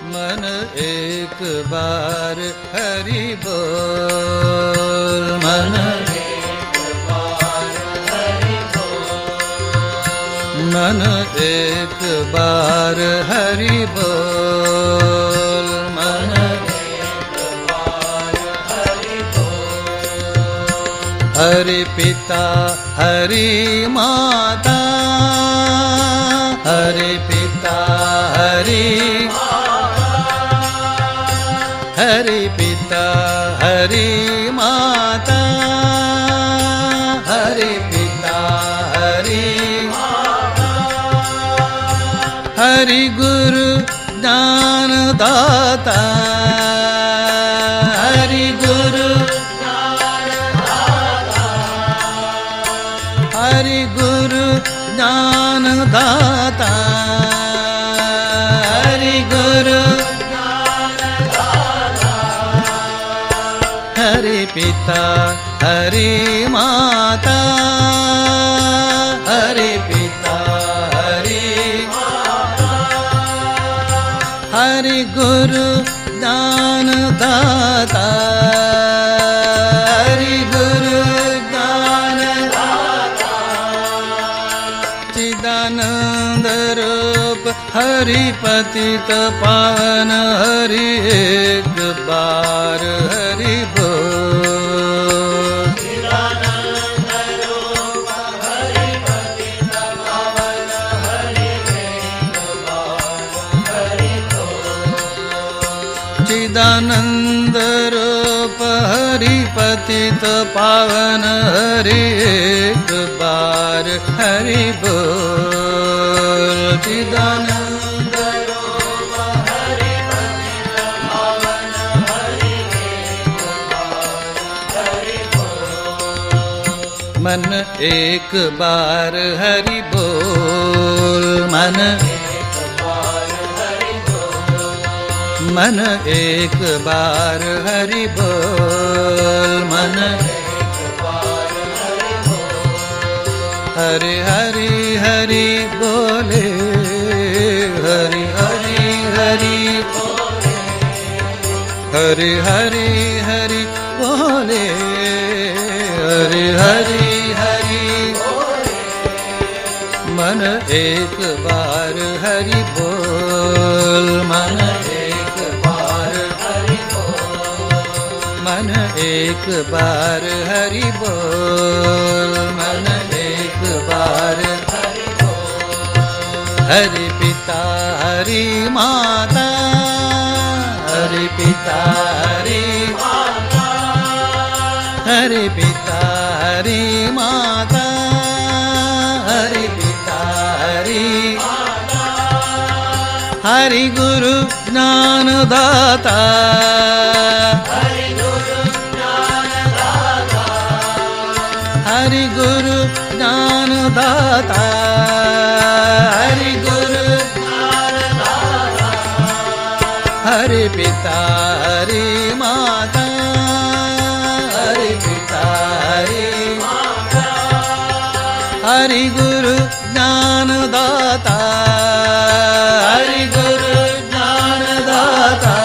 मन एक बार हरि बोल, मन एक बार हरि बोल, मन एक बार हरि बोल, मन एक बार हरि बोल। हरि पिता हरि माता, हरि पिता हरि हरि पिता हरि माता, हरि पिता हरि माता, हरि गुरु ज्ञान दाता, हरि गुरु ज्ञान दाता, हरि गुरु ज्ञान दाता, हरि गुरु हरि पिता हरि माता, हरि पिता हरि माता, हरि गुरु ज्ञान दाता, हरि गुरु ज्ञान दाता, चिदानंद रूप हरि पतित पावन हरि एक बार हरि बोल। चिदानंद रूप हरि पतित पावन हरि एक बार हरि बोल। चिदानंद रूप हरि पतित पावन हरि एक बार हरि बोल। चिदानंद रूप हरि पतित पावन हरि एक बार हरि बोल। मन एक बार हरि बोल, मन एक बार हरि बोल, मन एक बार हरि बोल, मन एक बार हरि बोल। हरि हरि हरि बोले, हरि हरि हरि बोले, हरि हरि हरि बोले, हरि हरि हरि बोले। मन एक बार हरि बोल, मन एक बार हरि बोल, मन एक बार हरि बोल, मन एक बार हरि बोल। हरि पिता हरि माता, हरि पिता हरि माता, हरि पिता हरि माता, हरि पिता हरि माता, हरि गुरु ज्ञान दाता, हरि गुरु ज्ञान दाता, हरि गुरु ज्ञान दाता, हरि गुरु ज्ञान दाता, हरि पिता हरि माता, हरि पिता हरि माता, हरि गुरु ज्ञान दाता, हरि गुरु ज्ञान दाता।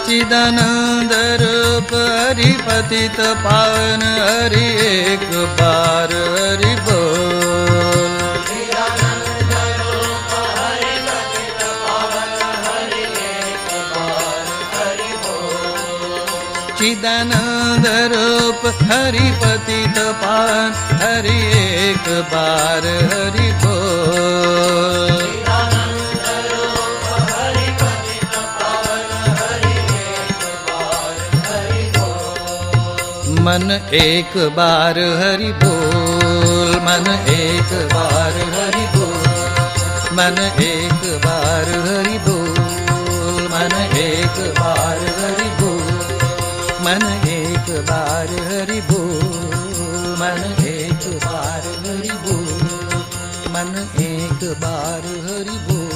चिदानंद रूप हरि पतित पावन हरि एक बार हरि बोल। चिदानंद रूप हरि पतित पावन हरि एक बार हरि बोल। चिदानंद रूप हरि पतित पावन हरि एक बार हरि बोल। मन एक बार हरि बोल, मन एक बार हरि बोल, मन एक बार हरि बोल, मन एक बार हरि बोल, मन एक बार हरि बोल, मन एक बार हरि बोल, मन एक बार हरि बोल।